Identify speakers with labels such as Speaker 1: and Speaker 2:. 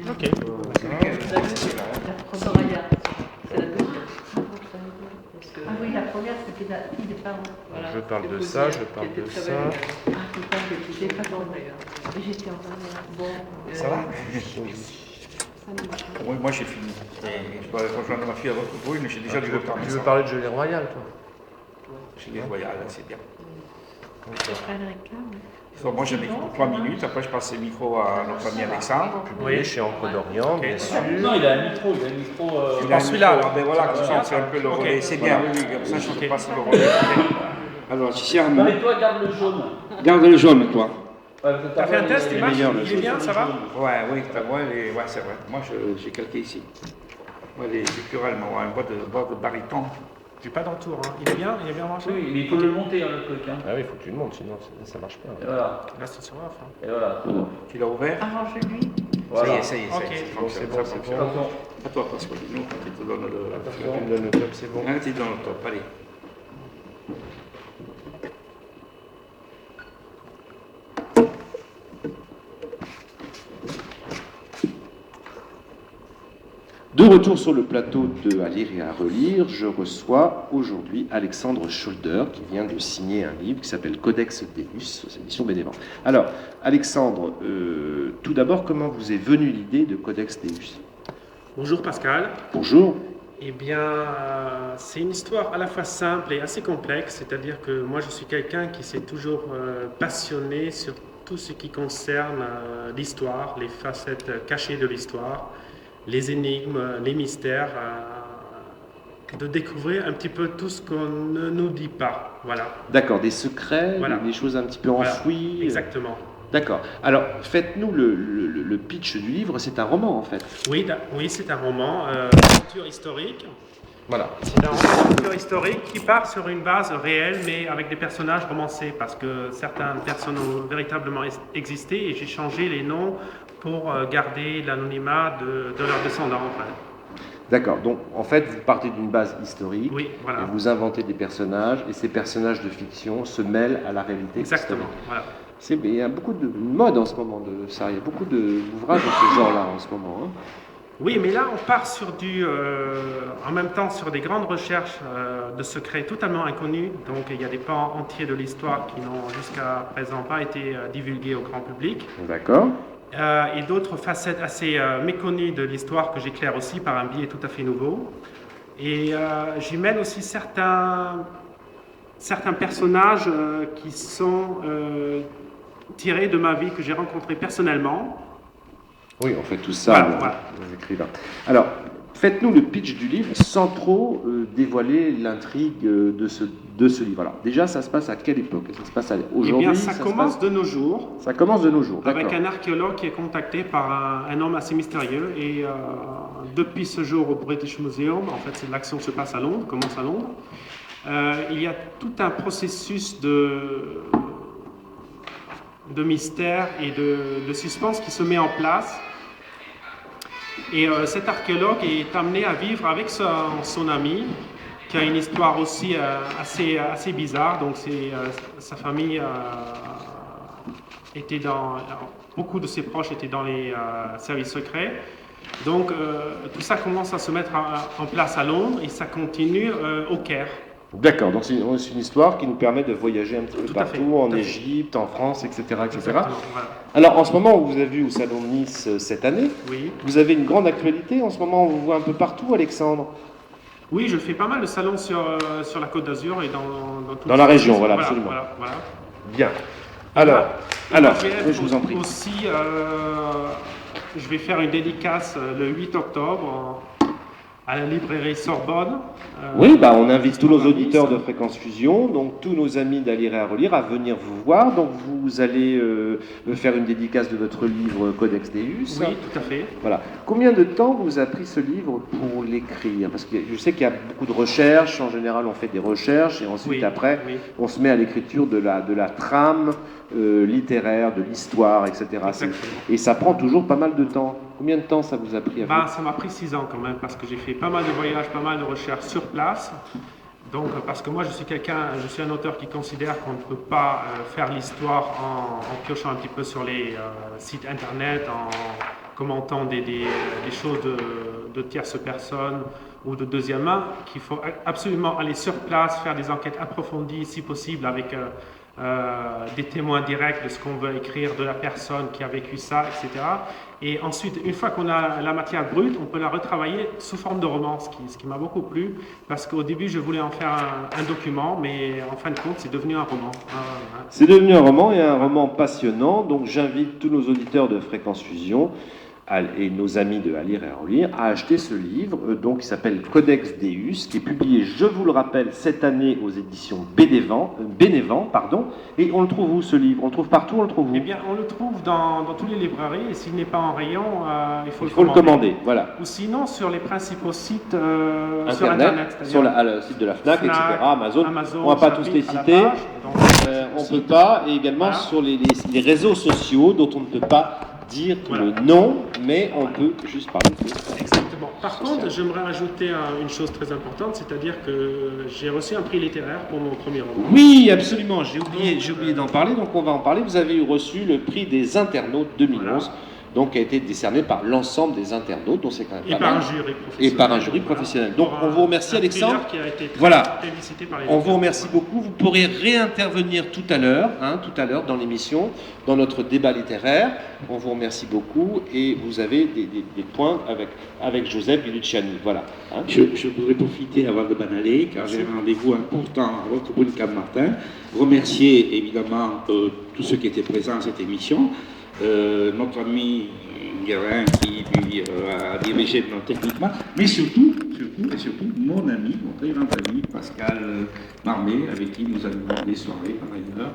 Speaker 1: Ok.
Speaker 2: Soraya, c'est la deuxième. Ah oui, la première, c'était la fille des parents. Voilà.
Speaker 1: Je parle de ça, je parle de ça.
Speaker 2: Ah, putain, j'étais pas dans d'ailleurs. Mais j'étais en dernière. Bon.
Speaker 3: Ça va? Oui, moi j'ai fini. Et je dois rejoindre ma fille à votre bruit, mais j'ai déjà du retard.
Speaker 1: Tu veux parler de Gelée Royale, toi?
Speaker 3: Gelée Royale, c'est bien.
Speaker 2: Okay.
Speaker 3: Moi j'ai mis 3 minutes, après je passe le micro à notre ami Alexandre.
Speaker 1: Publié chez Encre d'Orient, bien sûr.
Speaker 4: Non, il a un micro.
Speaker 3: Il a celui-là, ben voilà, comme ça on fait un peu le relais. C'est bien, oui, comme ça je te passe le relais. Alors, si
Speaker 4: Non, mais toi, garde le jaune.
Speaker 3: garde le jaune, toi.
Speaker 1: T'as fait un test, il marche? Il est bien, ça va?
Speaker 3: Ouais, oui, ouais, c'est vrai. Moi j'ai calqué ici. Moi, les chorales m'ont un voix de baryton.
Speaker 1: J'ai pas d'entour, hein. Il est bien marché?
Speaker 4: Oui, mais il faut le monter, hein, le truc. Hein.
Speaker 1: Ah oui, il faut que tu le montes, sinon ça marche pas.
Speaker 4: Et voilà.
Speaker 1: Là, c'est sur off. Hein.
Speaker 4: Et voilà.
Speaker 3: Tu l'as ouvert?
Speaker 2: Arrange-lui.
Speaker 4: Voilà.
Speaker 3: Ça y est,
Speaker 1: Ok, bon, c'est bon.
Speaker 4: Attention.
Speaker 3: À toi, Pascal, nous, tu te donnes le...
Speaker 1: Attention, tu me donnes le top, c'est bon.
Speaker 3: Hein, tu te donnes le top, allez.
Speaker 5: De retour sur le plateau de À lire et à relire, je reçois aujourd'hui Alexandre Scholder qui vient de signer un livre qui s'appelle Codex Deus aux éditions Bénévent. Alors, Alexandre, tout d'abord, comment vous est venue l'idée de Codex Deus?
Speaker 6: Bonjour Pascal.
Speaker 5: Bonjour.
Speaker 6: Eh bien, c'est une histoire à la fois simple et assez complexe, c'est-à-dire que moi je suis quelqu'un qui s'est toujours passionné sur tout ce qui concerne l'histoire, les facettes cachées de l'histoire, les énigmes, les mystères, de découvrir un petit peu tout ce qu'on ne nous dit pas. Voilà.
Speaker 5: D'accord, des secrets,
Speaker 6: Voilà.
Speaker 5: des choses un petit peu enfouies.
Speaker 6: Exactement.
Speaker 5: D'accord. Alors, faites-nous le pitch du livre. C'est un roman, en fait.
Speaker 6: Oui, c'est un roman d'aventure historique.
Speaker 5: Voilà.
Speaker 6: C'est un roman d'aventure historique qui part sur une base réelle, mais avec des personnages romancés, parce que certaines personnes ont véritablement existé et j'ai changé les noms pour garder l'anonymat de leurs descendants, en fait.
Speaker 5: D'accord. Donc, en fait, vous partez d'une base historique.
Speaker 6: Oui, voilà.
Speaker 5: Et vous inventez des personnages, et ces personnages de fiction se mêlent à la réalité.
Speaker 6: Exactement, voilà.
Speaker 5: Il y a beaucoup de mode en ce moment de ça. Il y a beaucoup d'ouvrages de ce genre-là en ce moment. Hein.
Speaker 6: Oui, mais là, on part sur en même temps sur des grandes recherches de secrets totalement inconnus. Donc, il y a des pans entiers de l'histoire qui n'ont jusqu'à présent pas été divulgués au grand public.
Speaker 5: D'accord.
Speaker 6: Et d'autres facettes assez méconnues de l'histoire que j'éclaire aussi par un biais tout à fait nouveau. Et j'y mène aussi certains personnages qui sont tirés de ma vie que j'ai rencontré personnellement.
Speaker 5: Oui, on fait tout ça
Speaker 6: Voilà.
Speaker 5: aux écrivains. Alors, faites-nous le pitch du livre sans trop dévoiler l'intrigue de ce livre. Alors, déjà, ça se passe à quelle époque? Ça se passe aujourd'hui?
Speaker 6: Eh bien, ça commence de nos jours.
Speaker 5: Ça commence de nos jours,
Speaker 6: Avec
Speaker 5: d'accord.
Speaker 6: un archéologue qui est contacté par un homme assez mystérieux. Et depuis ce jour au British Museum, en fait, l'action se passe à Londres, commence à Londres. Il y a tout un processus de mystère et de suspense qui se met en place. Et cet archéologue est amené à vivre avec son ami, qui a une histoire aussi assez bizarre. Donc sa famille était beaucoup de ses proches étaient dans les services secrets. Donc tout ça commence à se mettre en place à Londres et ça continue au Caire.
Speaker 5: D'accord, donc c'est une histoire qui nous permet de voyager un petit peu
Speaker 6: Tout à fait,
Speaker 5: partout, en
Speaker 6: tout à fait.
Speaker 5: Égypte, en France, etc. etc.
Speaker 6: Exactement, voilà.
Speaker 5: Alors, en ce moment, on vous a vu au Salon de Nice cette année.
Speaker 6: Oui.
Speaker 5: Vous avez une grande actualité. En ce moment, on vous voit un peu partout, Alexandre.
Speaker 6: Oui, je fais pas mal de salons sur la Côte d'Azur et dans toute
Speaker 5: Dans la région, voilà, absolument.
Speaker 6: Voilà.
Speaker 5: Bien. Alors,
Speaker 6: Je vais
Speaker 5: je vous en prie.
Speaker 6: Aussi, je vais faire une dédicace le 8 octobre à la librairie Sorbonne.
Speaker 5: Oui, on invite tous nos auditeurs de Fréquence Fusion, donc tous nos amis d'À lire et à relire, à venir vous voir. Donc vous allez faire une dédicace de votre livre Codex Deus.
Speaker 6: Oui, tout à fait.
Speaker 5: Voilà. Combien de temps vous a pris ce livre pour l'écrire? Parce que je sais qu'il y a beaucoup de recherches. En général, on fait des recherches et ensuite,
Speaker 6: Oui,
Speaker 5: après,
Speaker 6: oui.
Speaker 5: on se met à l'écriture de la trame littéraire, de l'histoire, etc.
Speaker 6: Exactement.
Speaker 5: Et ça prend toujours pas mal de temps. Combien de temps ça vous a pris à faire?
Speaker 6: Ça m'a pris 6 ans quand même, parce que j'ai fait pas mal de voyages, pas mal de recherches sur place. Donc, parce que moi, je suis un auteur qui considère qu'on ne peut pas faire l'histoire en piochant un petit peu sur les sites internet, commentant des choses de tierces personnes ou de deuxième main, qu'il faut absolument aller sur place, faire des enquêtes approfondies, si possible, avec des témoins directs de ce qu'on veut écrire, de la personne qui a vécu ça, etc. Et ensuite, une fois qu'on a la matière brute, on peut la retravailler sous forme de roman, ce qui m'a beaucoup plu, parce qu'au début, je voulais en faire un document, mais en fin de compte, c'est devenu un roman.
Speaker 5: C'est devenu un roman et un roman passionnant, donc j'invite tous nos auditeurs de Fréquence Fusion et nos amis de À lire et à relire à acheter ce livre donc, qui s'appelle Codex Deus, qui est publié, je vous le rappelle, cette année aux éditions Bénévent, et on le trouve où ce livre? On le trouve partout, on le trouve où?
Speaker 6: Eh bien, on le trouve dans toutes les librairies, et s'il n'est pas en rayon, il faut
Speaker 5: le commander. Voilà.
Speaker 6: Ou sinon sur les principaux sites
Speaker 5: sur Internet, sur le site de la FNAC, etc., Amazon. On ne va pas tous les citer, on ne peut pas, et également sur les réseaux sociaux dont on ne peut pas dire le nom, mais on peut juste parler de
Speaker 6: Exactement. Par contre, j'aimerais ajouter une chose très importante, c'est-à-dire que j'ai reçu un prix littéraire pour mon premier roman.
Speaker 5: Oui, absolument, j'ai oublié d'en parler, donc on va en parler. Vous avez reçu le prix des internautes 2011, voilà. Donc qui a été décerné par l'ensemble des internautes, donc c'est quand même
Speaker 6: par un jury professionnel.
Speaker 5: Et par un jury professionnel. Donc on vous remercie, Alexandre.
Speaker 6: Qui a été félicité par les
Speaker 5: on vous remercie beaucoup. Vous pourrez réintervenir tout à l'heure dans l'émission, dans notre débat littéraire. On vous remercie beaucoup et vous avez des points avec Joseph Luciani. Voilà.
Speaker 3: Je voudrais profiter avant de m'en aller, car j'ai un rendez-vous important à Roquebrune-Cap-Martin. Remercier évidemment tous ceux qui étaient présents à cette émission. Notre ami Guérin qui lui a dirigé techniquement, mais surtout mon ami, mon très grand ami Pascal Marmé, avec qui nous avons des soirées par ailleurs.